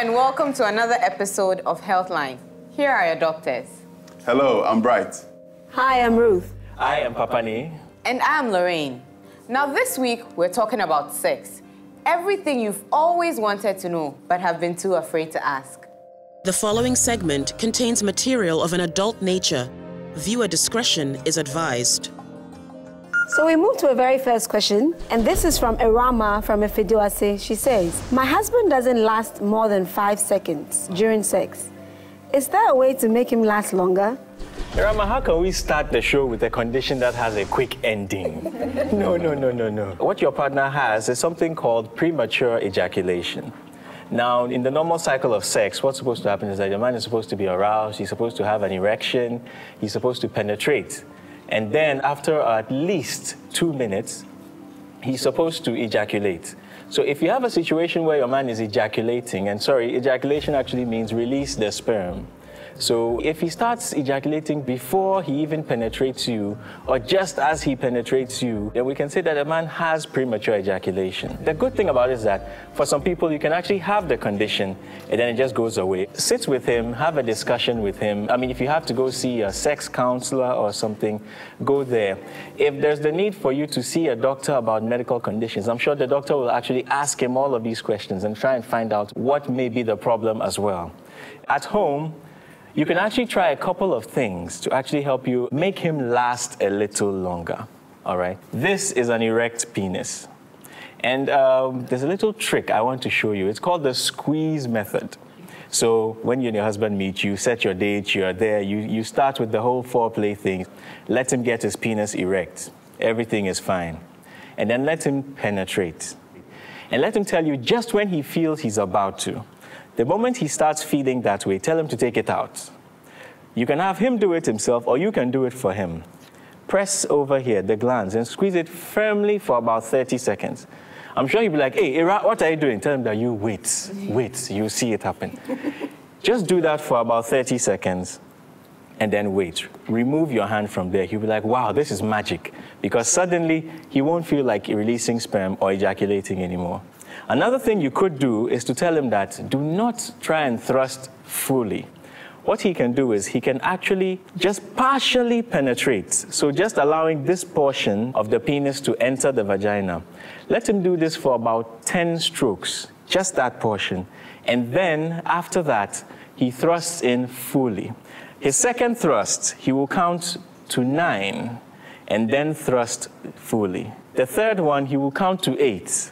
and welcome to another episode of Healthline. Here are your doctors. Hello, I'm Bright. Hi, I'm Ruth. I am Papani. And I'm Lorraine. Now this week, we're talking about sex. Everything you've always wanted to know, but have been too afraid to ask. The following segment contains material of an adult nature. Viewer discretion is advised. So we move to a very first question, and this is from Irama from Efiduase. She says, my husband doesn't last more than 5 seconds during sex. Is there a way to make him last longer? Irama, how can we start the show with a condition that has a quick ending? No. What your partner has is something called premature ejaculation. Now, in the normal cycle of sex, what's supposed to happen is that your man is supposed to be aroused, he's supposed to have an erection, he's supposed to penetrate. And then after at least 2 minutes, he's supposed to ejaculate. So if you have a situation where your man is ejaculating, and sorry, ejaculation actually means release the sperm. So if he starts ejaculating before he even penetrates you, or just as he penetrates you, then we can say that a man has premature ejaculation. The good thing about it is that for some people, you can actually have the condition and then it just goes away. Sit with him, have a discussion with him. I mean, if you have to go see a sex counselor or something, go there. If there's the need for you to see a doctor about medical conditions, I'm sure the doctor will actually ask him all of these questions and try and find out what may be the problem as well. At home, you can actually try a couple of things to actually help you make him last a little longer, all right? This is an erect penis. And there's a little trick I want to show you. It's called the squeeze method. So when you and your husband meet, you set your date, you're there, you start with the whole foreplay thing. Let him get his penis erect. Everything is fine. And then let him penetrate. And let him tell you just when he feels he's about to. The moment he starts feeling that way, tell him to take it out. You can have him do it himself, or you can do it for him. Press over here, the glands, and squeeze it firmly for about 30 seconds. I'm sure he'll be like, hey, Ira, what are you doing? Tell him that you wait, you'll see it happen. Just do that for about 30 seconds, and then wait. Remove your hand from there. He'll be like, wow, this is magic. Because suddenly, he won't feel like releasing sperm or ejaculating anymore. Another thing you could do is to tell him that do not try and thrust fully. What he can do is he can actually just partially penetrate. So just allowing this portion of the penis to enter the vagina. Let him do this for about 10 strokes, just that portion. And then after that, he thrusts in fully. His second thrust, he will count to 9 and then thrust fully. The third one, he will count to 8.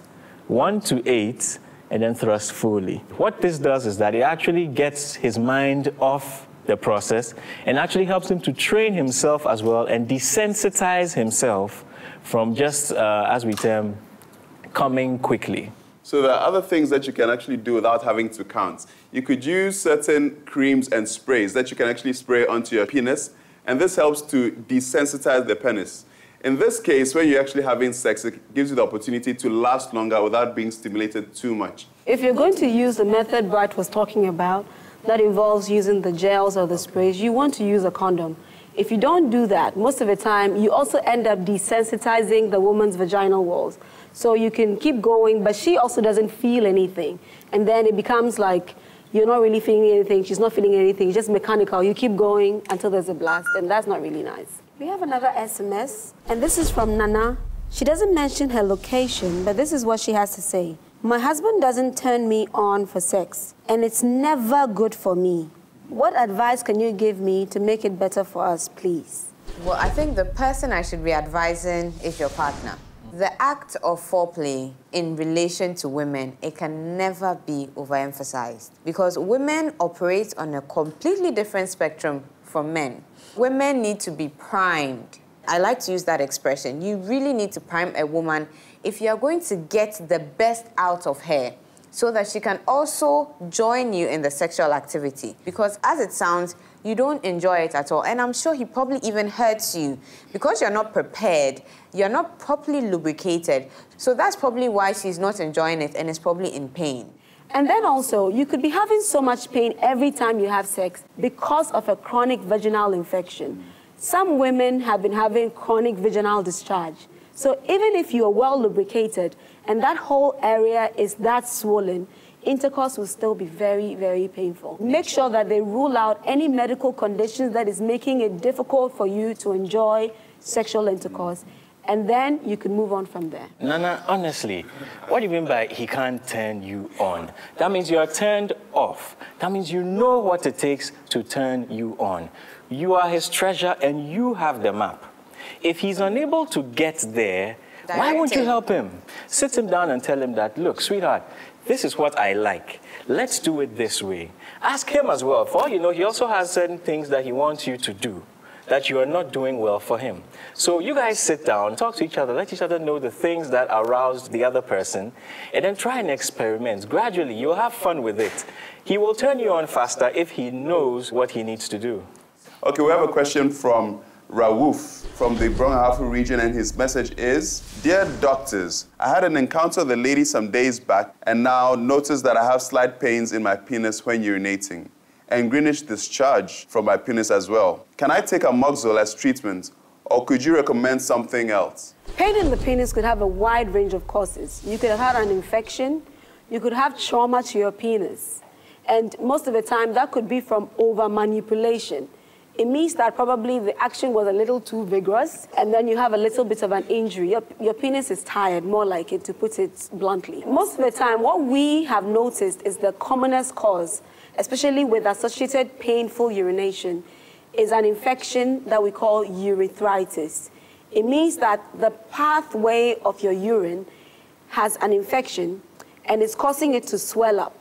1 to 8, and then thrust fully. What this does is that it actually gets his mind off the process and actually helps him to train himself as well and desensitize himself from just, as we term, coming quickly. So there are other things that you can actually do without having to count. You could use certain creams and sprays that you can actually spray onto your penis, and this helps to desensitize the penis. In this case, when you're actually having sex, it gives you the opportunity to last longer without being stimulated too much. If you're going to use the method Bright was talking about, that involves using the gels or the sprays, you want to use a condom. If you don't do that, most of the time, you also end up desensitizing the woman's vaginal walls. So you can keep going, but she also doesn't feel anything. And then it becomes like you're not really feeling anything, she's not feeling anything, it's just mechanical. You keep going until there's a blast, and that's not really nice. We have another SMS, and this is from Nana. She doesn't mention her location, but this is what she has to say. My husband doesn't turn me on for sex, and it's never good for me. What advice can you give me to make it better for us, please? Well, I think the person I should be advising is your partner. The act of foreplay in relation to women, it can never be overemphasized because women operate on a completely different spectrum from men. Women need to be primed. I like to use that expression. You really need to prime a woman if you are going to get the best out of her so that she can also join you in the sexual activity. Because as it sounds, you don't enjoy it at all. And I'm sure he probably even hurts you because you're not prepared, you're not properly lubricated. So that's probably why she's not enjoying it and is probably in pain. And then also, you could be having so much pain every time you have sex because of a chronic vaginal infection. Some women have been having chronic vaginal discharge. So even if you are well lubricated and that whole area is that swollen, intercourse will still be very, very painful. Make sure that they rule out any medical conditions that is making it difficult for you to enjoy sexual intercourse. And then you can move on from there. Nana, honestly, what do you mean by he can't turn you on? That means you are turned off. That means you know what it takes to turn you on. You are his treasure and you have the map. If he's unable to get there, why won't you help him? Sit him down and tell him that, look, sweetheart, this is what I like. Let's do it this way. Ask him as well. For all you know, he also has certain things that he wants you to do that you are not doing well for him. So you guys sit down, talk to each other, let each other know the things that aroused the other person, and then try and experiment. Gradually, you'll have fun with it. He will turn you on faster if he knows what he needs to do. Okay, we have a question from Rawouf from the Brong-Ahafo region, and his message is, Dear doctors, I had an encounter with a lady some days back and now noticed that I have slight pains in my penis when urinating and greenish discharge from my penis as well. Can I take amoxil as treatment, or could you recommend something else? Pain in the penis could have a wide range of causes. You could have had an infection, you could have trauma to your penis, and most of the time that could be from over-manipulation. It means that probably the action was a little too vigorous, and then you have a little bit of an injury. Your penis is tired, more like it, to put it bluntly. Most of the time, what we have noticed is the commonest cause, especially with associated painful urination, is an infection that we call urethritis. It means that the pathway of your urine has an infection and it's causing it to swell up.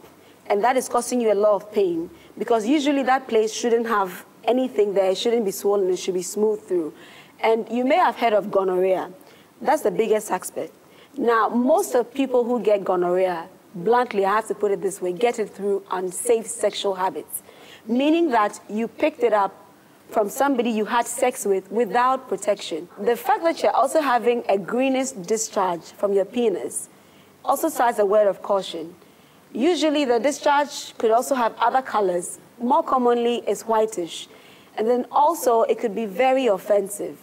And that is causing you a lot of pain, because usually that place shouldn't have anything there. It shouldn't be swollen, it should be smooth through. And you may have heard of gonorrhea. That's the biggest aspect. Now, most of people who get gonorrhea, bluntly, I have to put it this way, get it through unsafe sexual habits, meaning that you picked it up from somebody you had sex with without protection. The fact that you're also having a greenish discharge from your penis also sounds a word of caution. Usually the discharge could also have other colors. More commonly, it's whitish. And then also, it could be very offensive.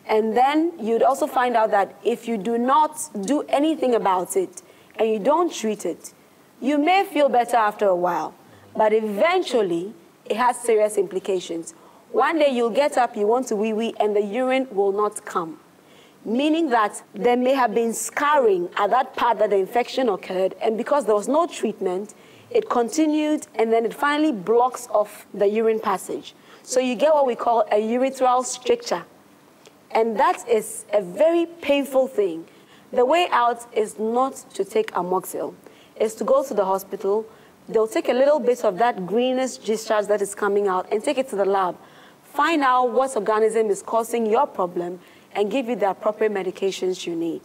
And then you'd also find out that if you do not do anything about it and you don't treat it, you may feel better after a while, but eventually it has serious implications. One day you'll get up, you want to wee-wee, and the urine will not come, meaning that there may have been scarring at that part that the infection occurred, and because there was no treatment, it continued, and then it finally blocks off the urine passage. So you get what we call a urethral stricture. And that is a very painful thing. The way out is not to take amoxil. It's to go to the hospital. They'll take a little bit of that greenish discharge that is coming out and take it to the lab. Find out what organism is causing your problem and give you the appropriate medications you need.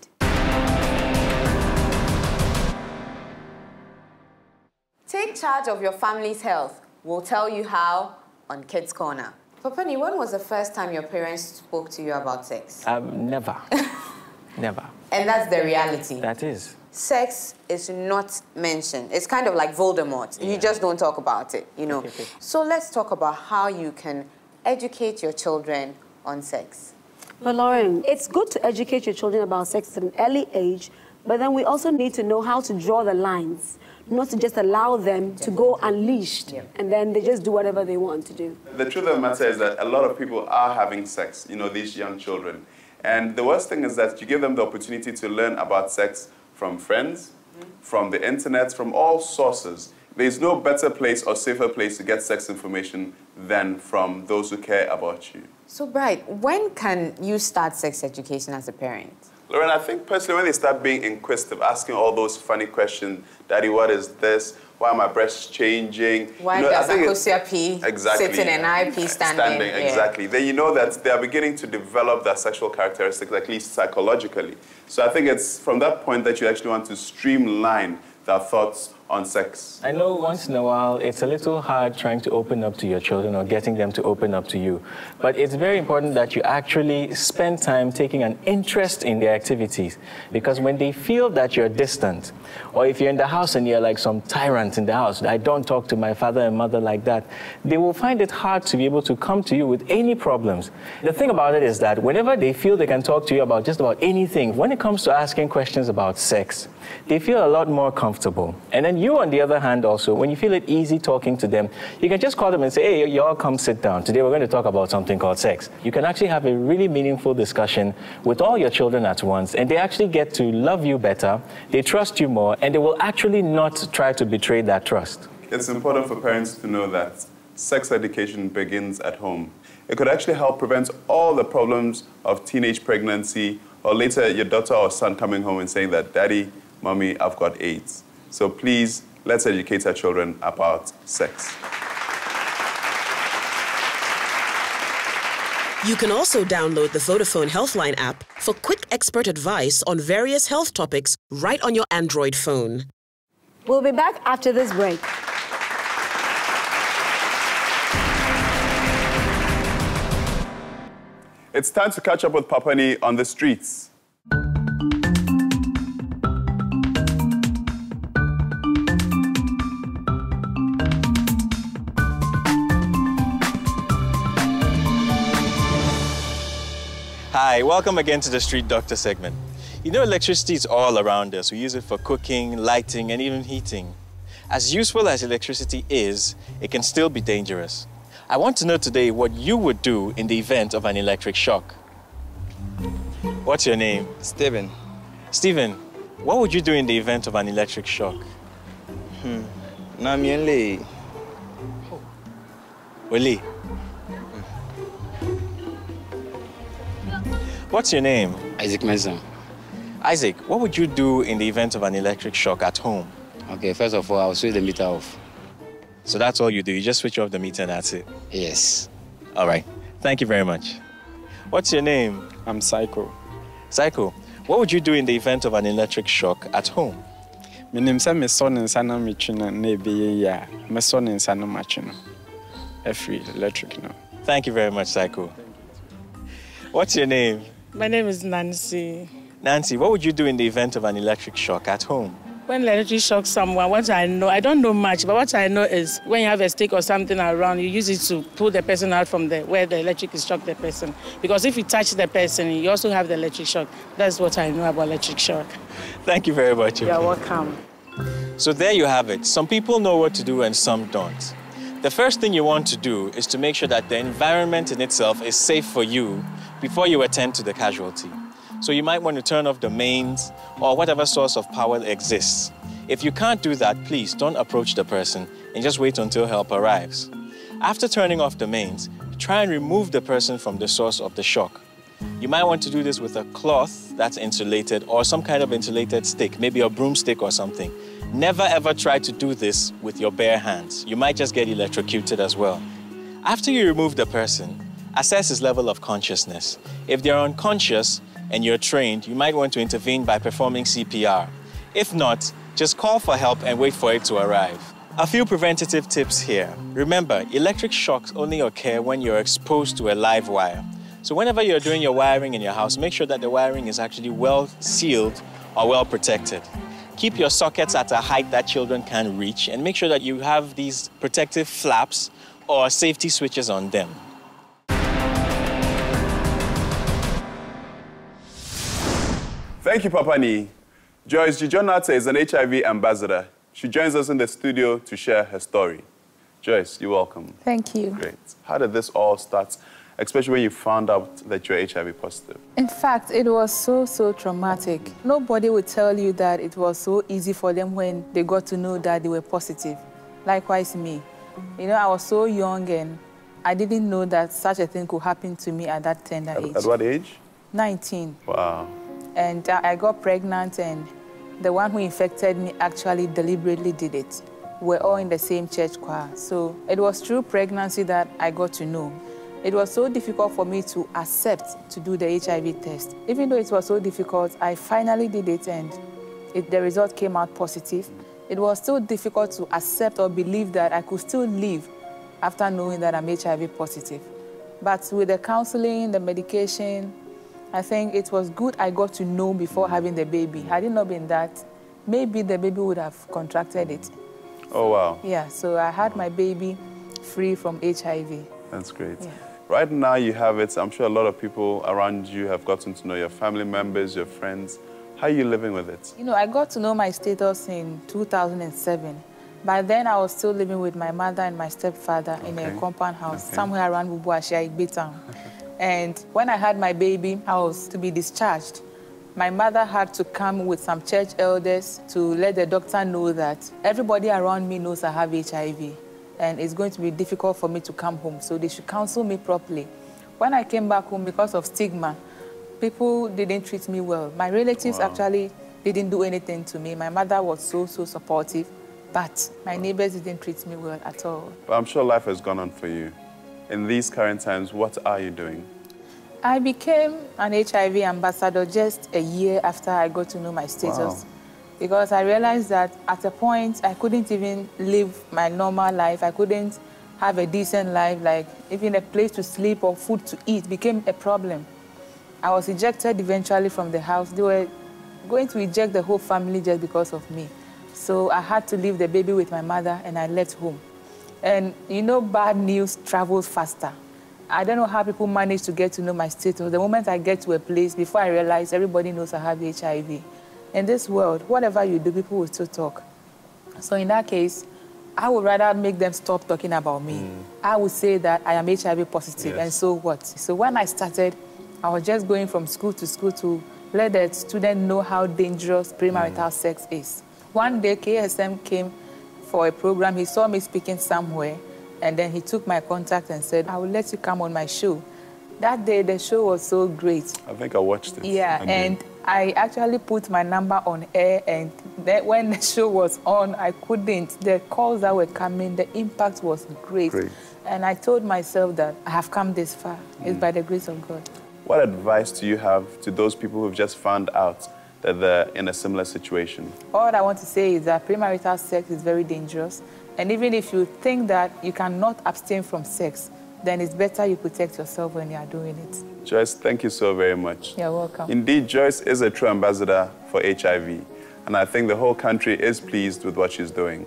Take charge of your family's health. We'll tell you how on Kids Corner. Papani, when was the first time your parents spoke to you about sex? Never. Never. And that's the reality. That is. Sex is not mentioned. It's kind of like Voldemort. Yeah. You just don't talk about it, you know. So let's talk about how you can educate your children on sex. Well, Lauren, it's good to educate your children about sex at an early age, but then we also need to know how to draw the lines, not to just allow them to go unleashed, and then they just do whatever they want to do. The truth of the matter is that a lot of people are having sex, you know, these young children. And the worst thing is that you give them the opportunity to learn about sex from friends, from the internet, from all sources. There's no better place or safer place to get sex information than from those who care about you. So, Bright, when can you start sex education as a parent? Lauren, I think personally when they start being inquisitive, asking all those funny questions, Daddy, what is this? Why are my breasts changing? Why does Akosia P sitting and I P standing? Exactly. Then you know that they are beginning to develop their sexual characteristics, at least psychologically. So I think it's from that point that you actually want to streamline their thoughts on sex. I know once in a while it's a little hard trying to open up to your children or getting them to open up to you. But it's very important that you actually spend time taking an interest in their activities. Because when they feel that you're distant, or if you're in the house and you're like some tyrant in the house, I don't talk to my father and mother like that, they will find it hard to be able to come to you with any problems. The thing about it is that whenever they feel they can talk to you about just about anything, when it comes to asking questions about sex, they feel a lot more comfortable. And then you, on the other hand, also, when you feel it easy talking to them, you can just call them and say, hey, y'all come sit down. Today we're going to talk about something called sex. You can actually have a really meaningful discussion with all your children at once, and they actually get to love you better, they trust you more, and they will actually not try to betray that trust. It's important for parents to know that sex education begins at home. It could actually help prevent all the problems of teenage pregnancy, or later your daughter or son coming home and saying that, Daddy, Mommy, I've got AIDS. So please, let's educate our children about sex. You can also download the Vodafone Healthline app for quick expert advice on various health topics right on your Android phone. We'll be back after this break. It's time to catch up with Papani on the streets. Hi, welcome again to the Street Doctor segment. You know, electricity is all around us. We use it for cooking, lighting, and even heating. As useful as electricity is, it can still be dangerous. I want to know today what you would do in the event of an electric shock. What's your name? Steven. Steven, what would you do in the event of an electric shock? Namienle. Willie. What's your name? Isaac Mason. Isaac, what would you do in the event of an electric shock at home? Okay, first of all, I'll switch the meter off. So that's all you do? You just switch off the meter and that's it? Yes. All right. Thank you very much. What's your name? I'm Psycho. Psycho, what would you do in the event of an electric shock at home? My name is Son and Sana Michina, Nebi, my son and Sana Machino. Every electric now. Thank you very much, Psycho. What's your name? My name is Nancy. Nancy, what would you do in the event of an electric shock at home? When electric shocks someone, what I know, I don't know much, but what I know is when you have a stick or something around, you use it to pull the person out from where the electric is shocked the person. Because if you touch the person, you also have the electric shock. That's what I know about electric shock. Thank you very much. You're welcome. So there you have it. Some people know what to do and some don't. The first thing you want to do is to make sure that the environment in itself is safe for you before you attend to the casualty. So you might want to turn off the mains or whatever source of power exists. If you can't do that, please don't approach the person and just wait until help arrives. After turning off the mains, try and remove the person from the source of the shock. You might want to do this with a cloth that's insulated or some kind of insulated stick, maybe a broomstick or something. Never ever try to do this with your bare hands. You might just get electrocuted as well. After you remove the person, assess his level of consciousness. If they're unconscious and you're trained, you might want to intervene by performing CPR. If not, just call for help and wait for it to arrive. A few preventative tips here. Remember, electric shocks only occur when you're exposed to a live wire. So whenever you're doing your wiring in your house, make sure that the wiring is actually well sealed or well protected. Keep your sockets at a height that children can reach and make sure that you have these protective flaps or safety switches on them. Thank you, Papani. Joyce Gijonate is an HIV ambassador. She joins us in the studio to share her story. Joyce, you're welcome. Thank you. Great. How did this all start, especially when you found out that you're HIV positive? In fact, it was so traumatic. Nobody would tell you that it was so easy for them when they got to know that they were positive. Likewise, me. You know, I was so young and I didn't know that such a thing could happen to me at that tender age. At what age? 19. Wow. And I got pregnant, and the one who infected me actually deliberately did it. We're all in the same church choir. So it was through pregnancy that I got to know. It was so difficult for me to accept to do the HIV test. Even though it was so difficult, I finally did it, and the result came out positive. It was still difficult to accept or believe that I could still live after knowing that I'm HIV positive. But with the counseling, the medication, I think it was good I got to know before having the baby. Had it not been that, maybe the baby would have contracted it. Oh, wow. Yeah, so I had my baby free from HIV. That's great. Yeah. Right now you have it. I'm sure a lot of people around you have gotten to know your family members, your friends. How are you living with it? You know, I got to know my status in 2007. By then, I was still living with my mother and my stepfather in a compound house somewhere around Bubuashia, Igbe town. And when I had my baby, I was to be discharged. My mother had to come with some church elders to let the doctor know that everybody around me knows I have HIV, and it's going to be difficult for me to come home, so they should counsel me properly. When I came back home, because of stigma, people didn't treat me well. My relatives actually didn't do anything to me. My mother was so supportive, but my neighbors didn't treat me well at all. But I'm sure life has gone on for you. In these current times, what are you doing? I became an HIV ambassador just a year after I got to know my status. Because I realized that at a point, I couldn't even live my normal life. I couldn't have a decent life, like even a place to sleep or food to eat became a problem. I was ejected eventually from the house. They were going to eject the whole family just because of me. So I had to leave the baby with my mother, and I left home. And you know, bad news travels faster. I don't know how people manage to get to know my status. The moment I get to a place, before I realize everybody knows I have HIV. In this world, whatever you do, people will still talk. So in that case, I would rather make them stop talking about me. I would say that I am HIV positive, and so what? So when I started, I was just going from school to let the student know how dangerous premarital sex is. One day, KSM came for a program. He saw me speaking somewhere, and then he took my contact and said, I will let you come on my show. That day, the show was so great. I think I watched it. Yeah, and I actually put my number on air, and then when the show was on, I couldn't. The calls that were coming, the impact was great. And I told myself that I have come this far. It's by the grace of God. What advice do you have to those people who've just found out that they're in a similar situation? All I want to say is that premarital sex is very dangerous. And even if you think that you cannot abstain from sex, then it's better you protect yourself when you are doing it. Joyce, thank you so very much. You're welcome. Indeed, Joyce is a true ambassador for HIV, and I think the whole country is pleased with what she's doing.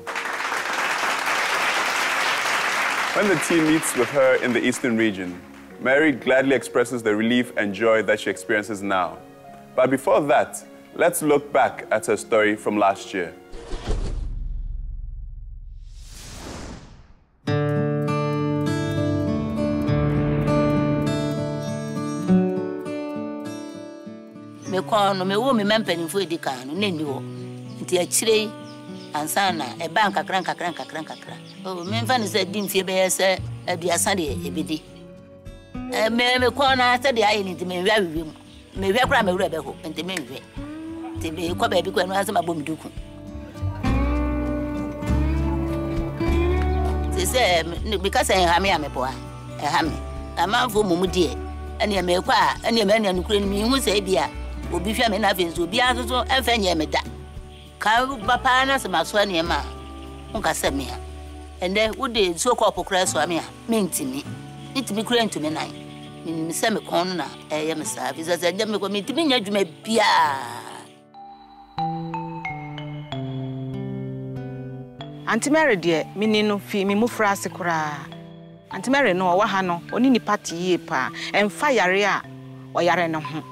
When the team meets with her in the Eastern region, Mary gladly expresses the relief and joy that she experiences now. But before that, let's look back at her story from last year. Me wo me mempani fu edika no na ni wo nti akire ansana e bank kakran o me mfa ni se di mfie be yese aduasa de ebedi me ko na se de ayi ni nti me wi mu me wi kra me wura be ho nti me wi nti be ko ba bi ko no ase ma bom duku se because I ha me amepo a ha me amanfo mumudie ene me kwa ene me ene nukure ni mi hu se bia obi hwa me na fenzo obi asoso emfa nye me da ka papa na se maso ene ma nka se me ende wo de so ko pokra so me a mentimi itimi kure ntumi nan mi se me kon na eye me sa fi se je me ko mentimi nya dwuma bia Auntie Mary de mini no fi mi mufra ase kura Auntie Mary no wa ha no oni ni party ye pa emfa yare a oyare ne ho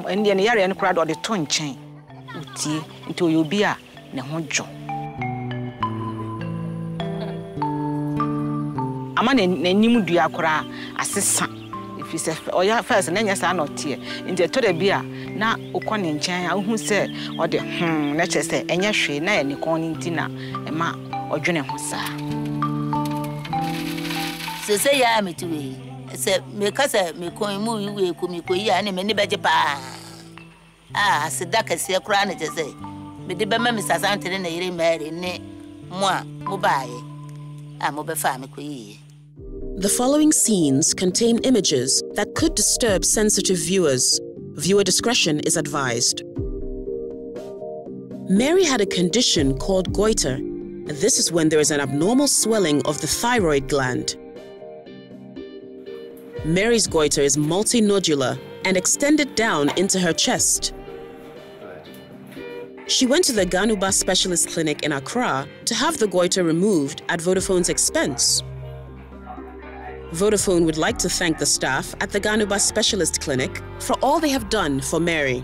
ende ne yare ne kura do de to nchen utie nti oyobi a ne ho dwo ama ne nim dua kura asesa ifi se oya first na nya sa na otie nti to de bia na ukọ ne nchen a hu se ode na chese enye hwe na ne kon ni ntina ema odwene ho sa se ya metiwe se me kasa me kon mu we ko mi ko ya ne me ne beje pa se da kase kura ne chese me de be ma mi sasante ne yire mere ne mo a mo baaye mo be fa me ko yi. The following scenes contain images that could disturb sensitive viewers. Viewer discretion is advised. Mary had a condition called goiter. This is when there is an abnormal swelling of the thyroid gland. Mary's goiter is multinodular and extended down into her chest. She went to the Ganuba Specialist Clinic in Accra to have the goiter removed at Vodafone's expense. Vodafone would like to thank the staff at the Ganuba Specialist Clinic for all they have done for Mary.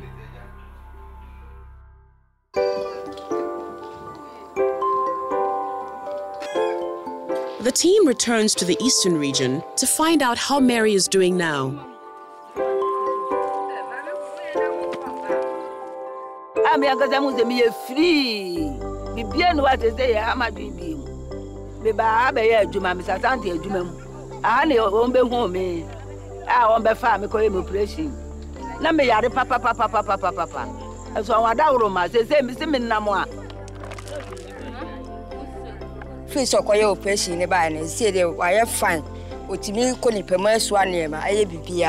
The team returns to the eastern region to find out how Mary is doing now. I'm free. Be what is there, I'm a baby. Juma, Miss Auntie, Juma. I won't be home. I won't be far, because I'm oppression. Let me yard papa. And so I don't room, I say, Mr. Minamwa. Fish or coil oppression, nearby, and say they were fine. What you mean, Connie Permers one name, I be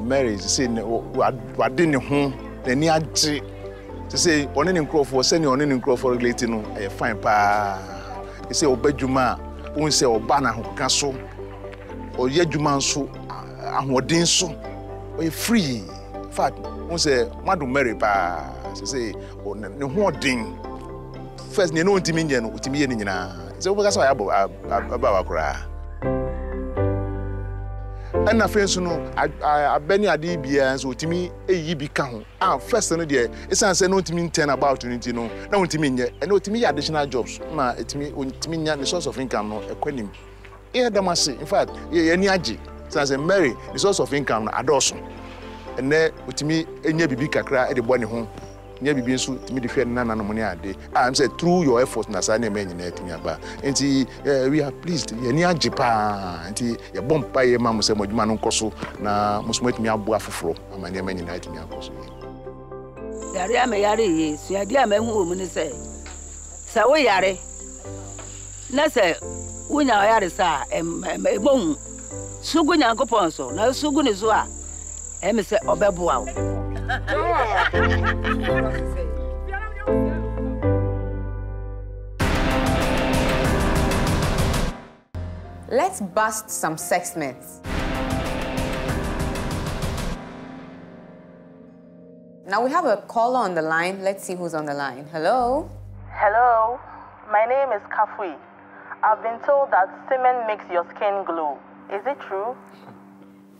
Mary is saying, what didn't home, the near to say, on any crop for sending on any crop for relating a fine pa. They say, Obey Juma, won't say, Obana who castle, or yet Juman so, and what din so, or free. Fact, won't say, Madam Mary pa, say, or no more ding. First, you know, Timinian, Timinian. So, that's why about cry. And I feel so no, I Benny Adibia, so to me, a ye become. First, no, it's answer no to mean 10 about unity, no, no to mean yet, and no to me additional jobs. Ma, it mean the source of income, no, a quenim. Here, Damasi, in fact, any aji, since a Mary, the source of income, a dozen. And there, with me, a near baby cry at the bonny home. Near be so to me defend none money a day. I'm said through your efforts, Nasani men in anything about. And we are pleased. Near Japan, and your bomb by your mamma said, Manu Cosso, now must make me a buffalo, and my name in night in your cosso. Yaria may yari is, your dear man woman say. So we yare. Nessa, when I yari sa, and a boom. Sugunya Coponso, no Sugun is wa. Emise Obebuau. Let's bust some sex myths. Now we have a caller on the line. Let's see who's on the line. Hello? Hello, my name is Kafui. I've been told that semen makes your skin glow. Is it true?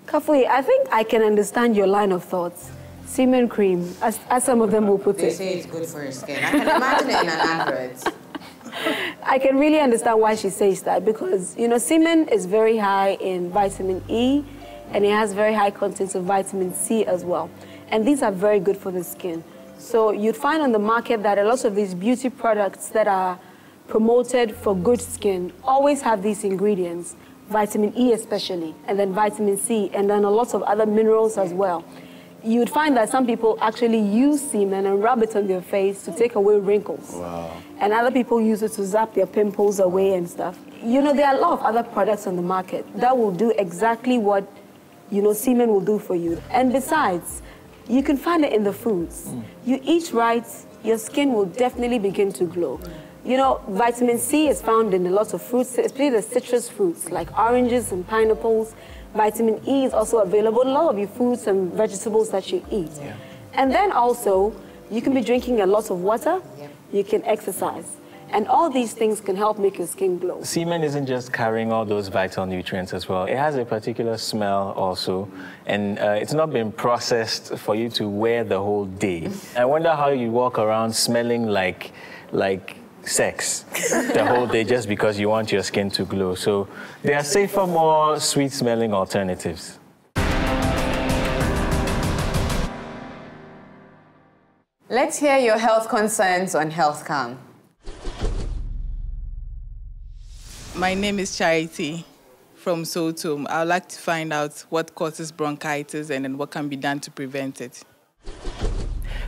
Kafui, I think I can understand your line of thoughts. Semen cream, as some of them will put it. They say it's good for your skin. I can imagine it in an advert. I can really understand why she says that because, you know, semen is very high in vitamin E and it has very high contents of vitamin C as well. And these are very good for the skin. So you'd find on the market that a lot of these beauty products that are promoted for good skin always have these ingredients, vitamin E especially, and then vitamin C, and then a lot of other minerals as well. You'd find that some people actually use semen and rub it on their face to take away wrinkles. Wow. And other people use it to zap their pimples away and stuff. You know, there are a lot of other products on the market that will do exactly what, you know, semen will do for you. And besides, you can find it in the foods. You eat right, your skin will definitely begin to glow. You know, vitamin C is found in a lot of fruits, especially the citrus fruits like oranges and pineapples. Vitamin E is also available in a lot of your fruits and vegetables that you eat. Yeah. And then also, you can be drinking a lot of water, you can exercise. And all these things can help make your skin glow. Semen isn't just carrying all those vital nutrients as well. It has a particular smell also, and it's not been processed for you to wear the whole day. I wonder how you walk around smelling like sex the whole day just because you want your skin to glow. So there are safer, more sweet-smelling alternatives. Let's hear your health concerns on HealthCam. My name is Charity from Sotum. I would like to find out what causes bronchitis and then what can be done to prevent it.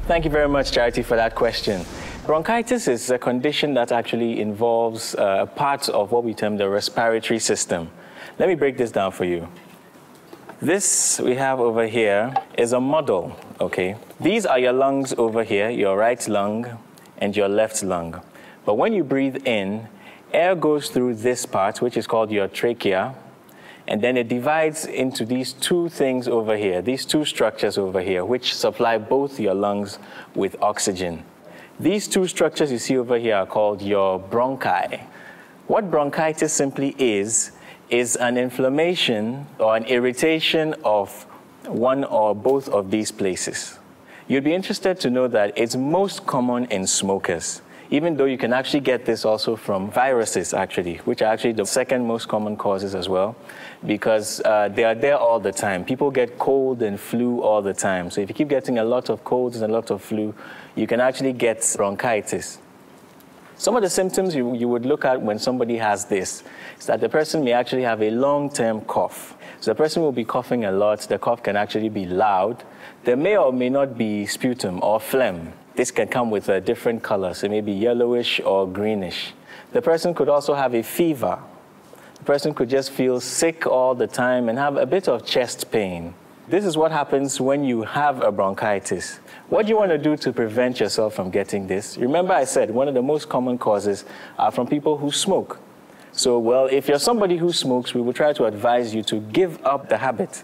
Thank you very much, Charity, for that question. Bronchitis is a condition that actually involves parts of what we term the respiratory system. Let me break this down for you. This we have over here is a model, okay? These are your lungs over here, your right lung and your left lung. But when you breathe in, air goes through this part, which is called your trachea, and then it divides into these two things over here, these two structures over here, which supply both your lungs with oxygen. These two structures you see over here are called your bronchi. What bronchitis simply is an inflammation or an irritation of one or both of these places. You'd be interested to know that it's most common in smokers. even though you can actually get this also from viruses, actually, which are actually the second most common causes as well, because they are there all the time. People get cold and flu all the time. So if you keep getting a lot of colds and a lot of flu, you can actually get bronchitis. Some of the symptoms you would look at when somebody has this is that the person may actually have a long-term cough. So the person will be coughing a lot. The cough can actually be loud. There may or may not be sputum or phlegm. This can come with a different color, so maybe yellowish or greenish. The person could also have a fever. The person could just feel sick all the time and have a bit of chest pain. This is what happens when you have a bronchitis. What do you want to do to prevent yourself from getting this? Remember I said one of the most common causes are from people who smoke. So, well, if you're somebody who smokes, we will try to advise you to give up the habit.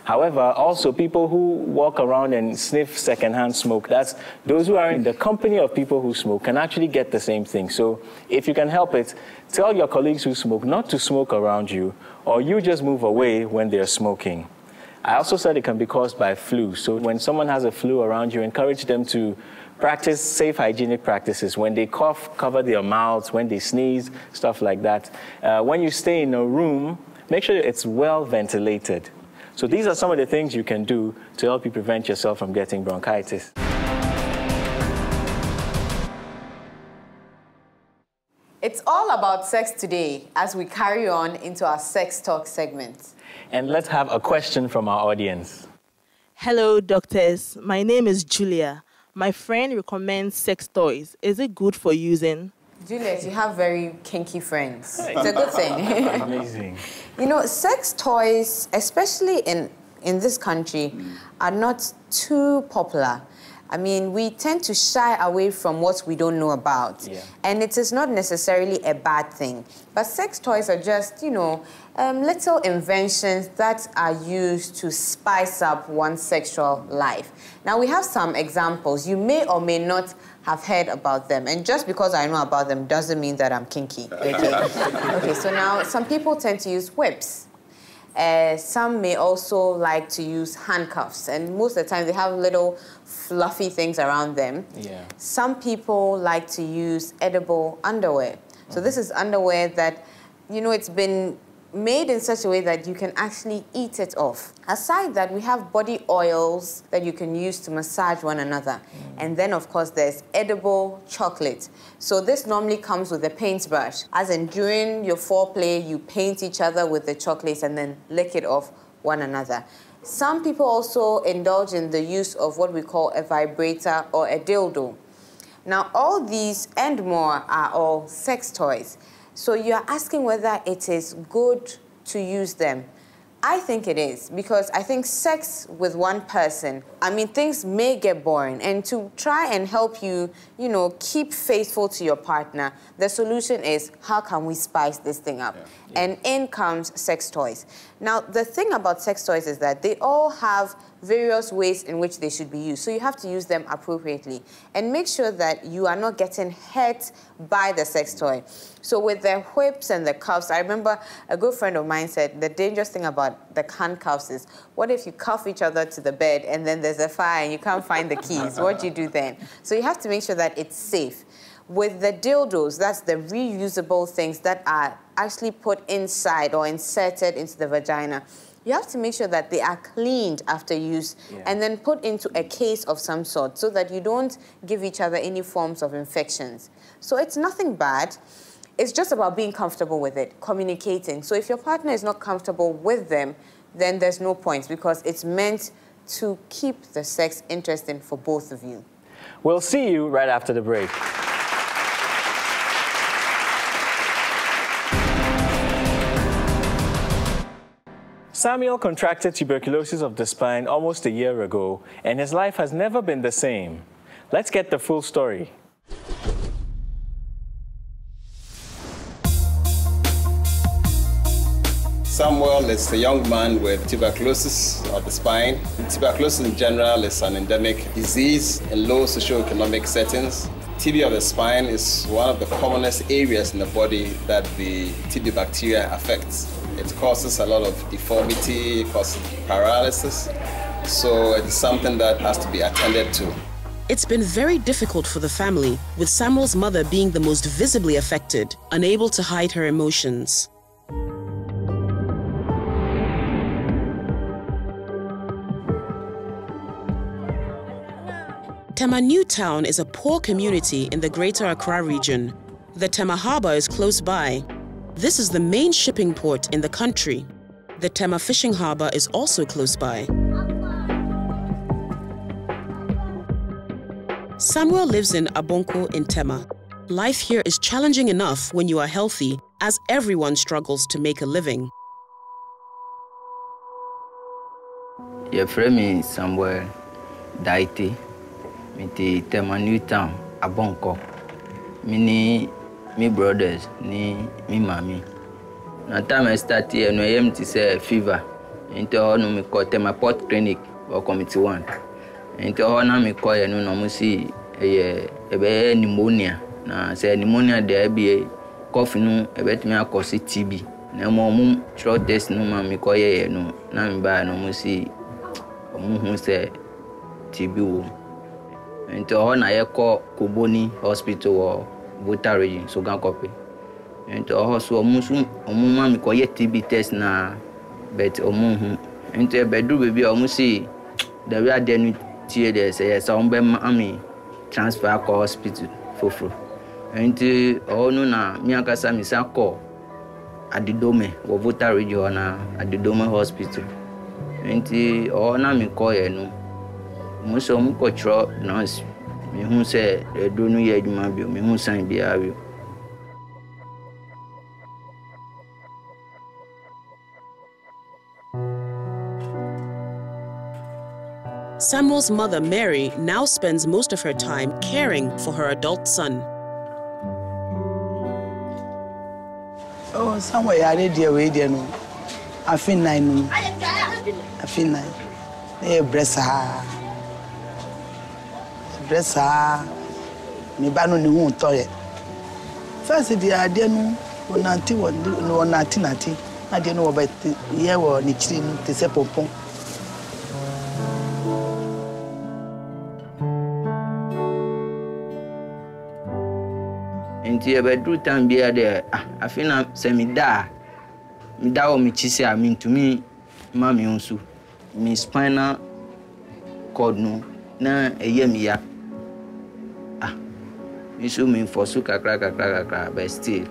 However, also people who walk around and sniff secondhand smoke, that's those who are in the company of people who smoke can actually get the same thing. So if you can help it, tell your colleagues who smoke not to smoke around you, or you just move away when they're smoking. I also said it can be caused by flu. So when someone has a flu around you, encourage them to practice safe hygienic practices. When they cough, cover their mouths. When they sneeze, stuff like that. When you stay in a room, make sure it's well ventilated. So these are some of the things you can do to help you prevent yourself from getting bronchitis. It's all about sex today as we carry on into our sex talk segment. And let's have a question from our audience. Hello, doctors. My name is Julia. My friend recommends sex toys. Is it good for using? Juliet, you have very kinky friends. It's a good thing. Amazing. You know, sex toys, especially in this country, are not too popular. I mean, we tend to shy away from what we don't know about. Yeah. And it is not necessarily a bad thing. But sex toys are just, you know, little inventions that are used to spice up one's sexual life. Now, we have some examples. You may or may not have heard about them. And just because I know about them doesn't mean that I'm kinky. Okay, okay, so now some people tend to use whips. Some may also like to use handcuffs, and most of the time they have little fluffy things around them. Yeah. Some people like to use edible underwear. So this is underwear that, you know, it's been made in such a way that you can actually eat it off. Aside that, we have body oils that you can use to massage one another. And then, of course, there's edible chocolate. So this normally comes with a paintbrush. As in, during your foreplay, you paint each other with the chocolates and then lick it off one another. Some people also indulge in the use of what we call a vibrator or a dildo. Now, all these and more are all sex toys. So you're asking whether it is good to use them. I think it is, because I think sex with one person, I mean, things may get boring. And to try and help you, you know, keep faithful to your partner, the solution is, how can we spice this thing up? Yeah. Yeah. And in comes sex toys. Now, the thing about sex toys is that they all have various ways in which they should be used. So you have to use them appropriately. And make sure that you are not getting hurt by the sex toy. So with the whips and the cuffs, I remember a good friend of mine said the dangerous thing about the handcuffs is, what if you cuff each other to the bed and then there's a fire and you can't find the keys? What do you do then? So you have to make sure that it's safe. With the dildos, that's the reusable things that are actually put inside or inserted into the vagina. You have to make sure that they are cleaned after use and then put into a case of some sort so that you don't give each other any forms of infections. So it's nothing bad. It's just about being comfortable with it, communicating. So if your partner is not comfortable with them, then there's no point, because it's meant to keep the sex interesting for both of you. We'll see you right after the break. Samuel contracted tuberculosis of the spine almost a year ago, and his life has never been the same. Let's get the full story. Samuel is a young man with tuberculosis of the spine. Tuberculosis in general is an endemic disease in low socioeconomic settings. TB of the spine is one of the commonest areas in the body that the TB bacteria affects. It causes a lot of deformity, it causes paralysis, so it's something that has to be attended to. It's been very difficult for the family, with Samuel's mother being the most visibly affected, unable to hide her emotions. Tema New Town is a poor community in the Greater Accra region. The Tema Harbour is close by. This is the main shipping port in the country. The Tema Fishing Harbour is also close by. Samuel lives in Abonko in Tema. Life here is challenging enough when you are healthy, as everyone struggles to make a living. Your friend is somewhere, Daiti. Miti Tema New Town, Abonko. Me brothers, me mommy. Na time I start here, no aim to say fever. Into all no me call Tema Port Clinic or Committee 1. Into all na me call no musi ebe pneumonia. Na say pneumonia there be cough no ebe me cause TB. Na mo short test no ma me call no na me ba no musi omu say TB wo. Into all na ye call Koboni Hospital or Vota region, so gan copy. Into all so omuma mi call ye TB test na but omu into a bedroom baby omusi the way then tie there say some be ami transfer ko hospital foforo. Into all no na mi akasa mi sa call Adidome or Vota region na Adidome Hospital. Into all na mi call ye no muso mu ko tro nurse me hu say do no ye adwuma bio me hu san bia bio. Samuel's mother, Mary, now spends most of her time caring for her adult son. Oh, somewhere I read your way, dear. No, I feel 9. I feel 9. Hey, bless her. Bless her. Me banu ni won toye. First the idea no nanti no nanti. Idea no about ye wo ni chiri no te se pompon. Inti ebe dru time bia there I feel na se mi da o mi chisi a mi ntumi ma mi onsu. Mi spinal cord no na eye mi ya. Isu me for su kakra but still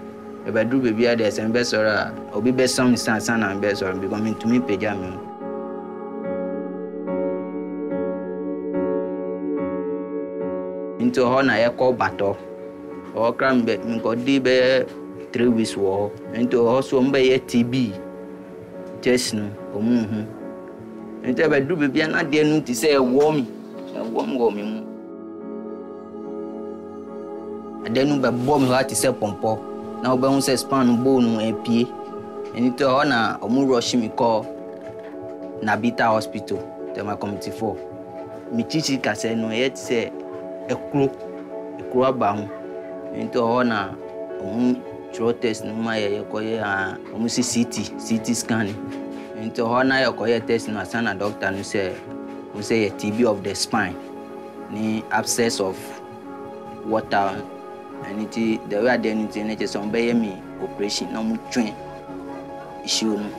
if I do baby there some be sorry obi be some stand and be sorry because me to me peja me into ho na ye call bato o kram be me go di be 3 weeks wo into ho so mbe ye TB test no omu into if I do baby na de nu ti say wo me mu adenu be bom ho ati se pompo na obe hun se span bone epie enito ho na omu rush me call Nabita Hospital Tema Committee 4 mi chichi ka se no yet se ekro aba hu enito ho na omu throat test no ma ye ko ye omu CT scan enito ho na ye ko ye test no sana doctor no say ye TB of the spine ni abscess of water. And the way I did it, some bay me operation, no more train. Issue no,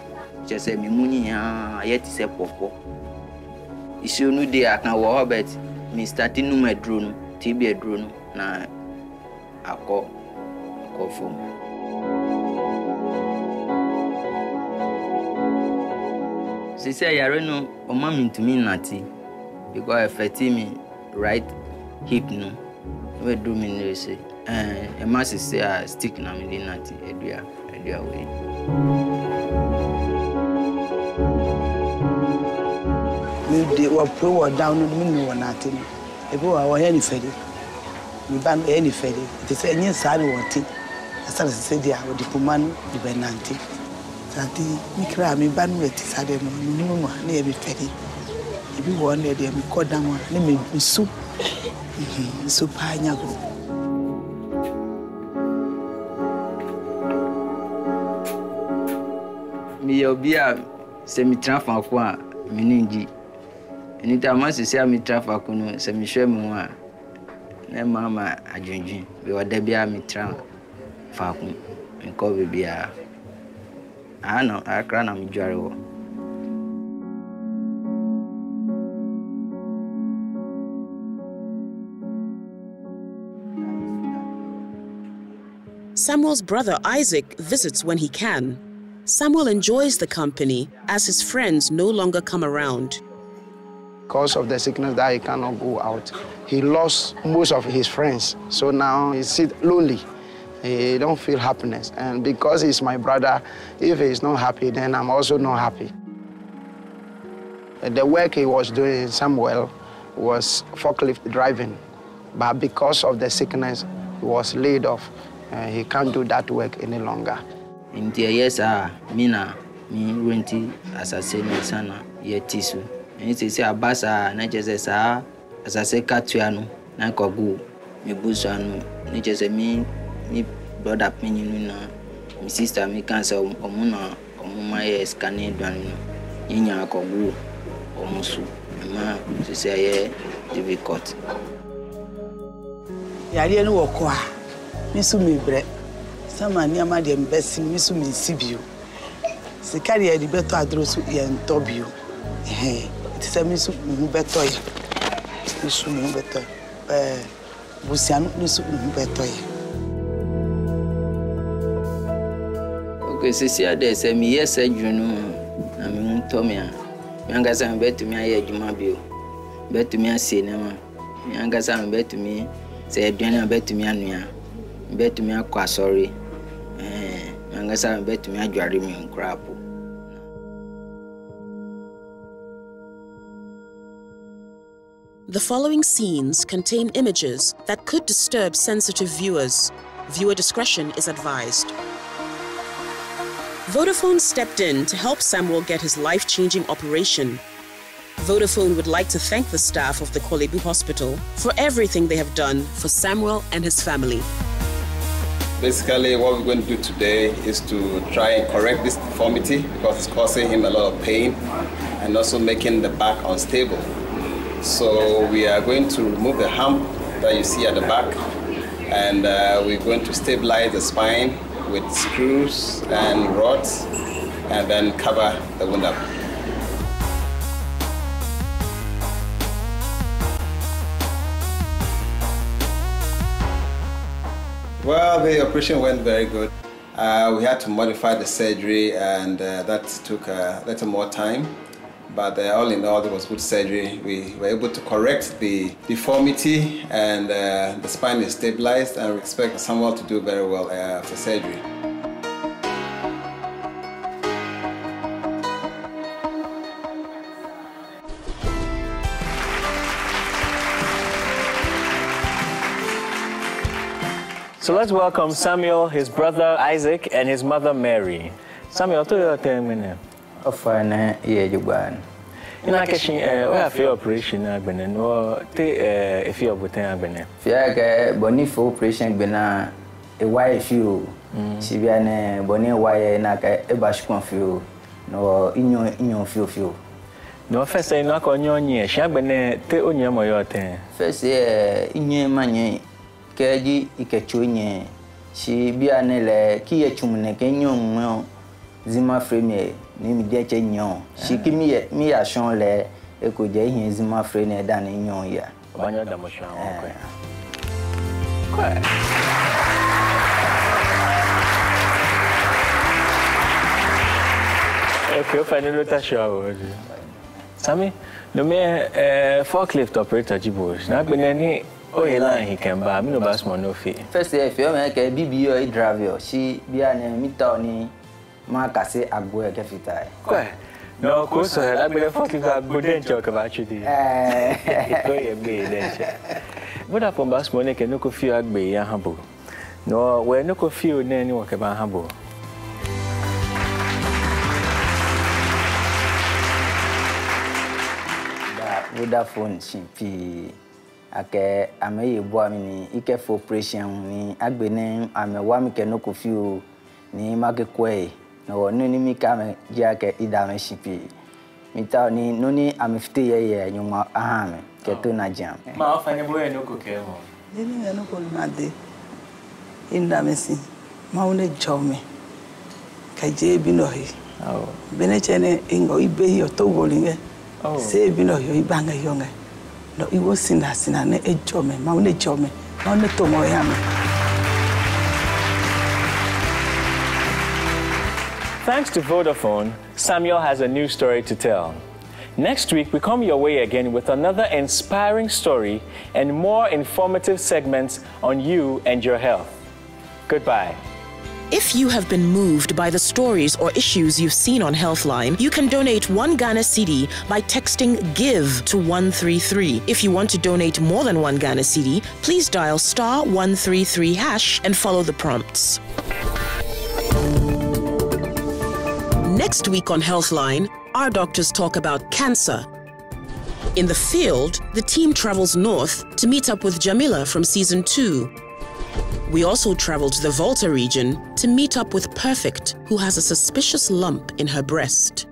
just say me money, yet is a popo. Issue no day I can walk, but me starting no my drone, TB drone, na I call for. She say I don't know, or mommy to me natty, because I felt me right hip no, we do me no say. A mass say a stick na me dinati edua way. Me de wa pro down no me no na ati. E bo wa here ni fede. Me ban e ni fede. It say nyen sa ni wonti. Asa se dia wo di pomano di benanti. Santi mi kra me ban we ti sa de no no na e bi fede. E bi wo na de me ko dan wa na me su. Su pa nya go. Mi obia se mi transfer ko a meningi. Anytime I say mi transfer ko no se mi hwe mu a ne mama adwendwen be oda bia metra faaku enko bebia ano akra na mdware wo. Samuel's brother Isaac visits when he can. Samuel enjoys the company as his friends no longer come around. Because of the sickness that he cannot go out, he lost most of his friends. So now he's lonely. He don't feel happiness. And because he's my brother, if he's not happy, then I'm also not happy. The work he was doing in Samuel was forklift driving. But because of the sickness, he was laid off. He can't do that work any longer. In the years, Mina, me renti as I say, my son, yet tisu. And it's a basa, not just as I say, Catuano, Nakogu, me busano, not just a me brother penny, my sister, me cancer, or Muna, or Mumaya scanning, Yina Kogu, or Musu, and ma, to say, difficult. Yarian Wokwa. Misu me bre. Sama ni ama de mbesi misu me sibio. Sekari e di beto adrosu ye ntobio. It say misu mu beto ye. Misu mu beto. Busianu misu mu beto ye. Okay, sisi ade say mi yes adwunu na me ntomia. Mi angasa me beto mi aye adwuma bio. Beto mi ase na ma. Mi angasa me beto mi say adwuna beto mi anua. Bet me a sorry. Mangasa bet me a jari me crap. The following scenes contain images that could disturb sensitive viewers. Viewer discretion is advised. Vodafone stepped in to help Samuel get his life-changing operation. Vodafone would like to thank the staff of the Kolebu Hospital for everything they have done for Samuel and his family. Basically, what we're going to do today is to try and correct this deformity because it's causing him a lot of pain and also making the back unstable. So we are going to remove the hump that you see at the back, and we're going to stabilize the spine with screws and rods and then cover the wound up. Well, the operation went very good. We had to modify the surgery, and that took a little more time. But all in all, it was good surgery. We were able to correct the deformity, and the spine is stabilized, and we expect Samuel to do very well after surgery. So let's welcome Samuel, his brother Isaac, and his mother Mary. Samuel, tell you tell me now. Ofana ye juban. Ina keshin where fi operation agbene no te if you oboten agbene. Fia ke boni for operation gbena e why few. Si bia ne boni why na ka e ba shkon few. No inyo few. No first say no ko nyonye sha agbene te onye mo yo ten. First inye manye keji ikechonye si bia ne le ki echumne ke nyonmo zima frame ni mi de che nyon si ki mi ya shon le e ko je hin zima frame da ni nyon ya banyo da mo shon ko okay o fani lo ta show Sami no me forklift operator jibos na gbene ni oh, Healthline he can buy. Me no buy small no fee. First, if you make a BBO driver, she be an mitoni, Marcase Agbo Gafita. No, of course, I mean, I good joke about you. What up on Bass Money can no coffee agbe and humble. No, we're no coffee or any work about humble. Vodafone CP. Ake ame yebo amini ike for operation ni agbene ame wa mi ke no kofi ni magekwe no no ni mi ka me ja ke ida me shipi mi ta ni no ni ame fite ye nyuma aha me ke to na jam ma ofa ne boye no ko ke mo Didn't I know what in Damesi, Maune Jome, Kaje Binohi. Oh. Benechene Ingo Ibe or Togoling, say Binohi Banga Young. No, it was in us in an edge Jome, Maune Jome, Maune Tomoyame. Thanks to Vodafone, Samuel has a new story to tell. Next week, we come your way again with another inspiring story and more informative segments on you and your health. Goodbye. If you have been moved by the stories or issues you've seen on Healthline, you can donate 1 Ghana cedi by texting GIVE to 133. If you want to donate more than 1 Ghana cedi, please dial *133# and follow the prompts. Next week on Healthline, our doctors talk about cancer. In the field, the team travels north to meet up with Jamila from season 2. We also travel to the Volta region to meet up with Perfect, who has a suspicious lump in her breast.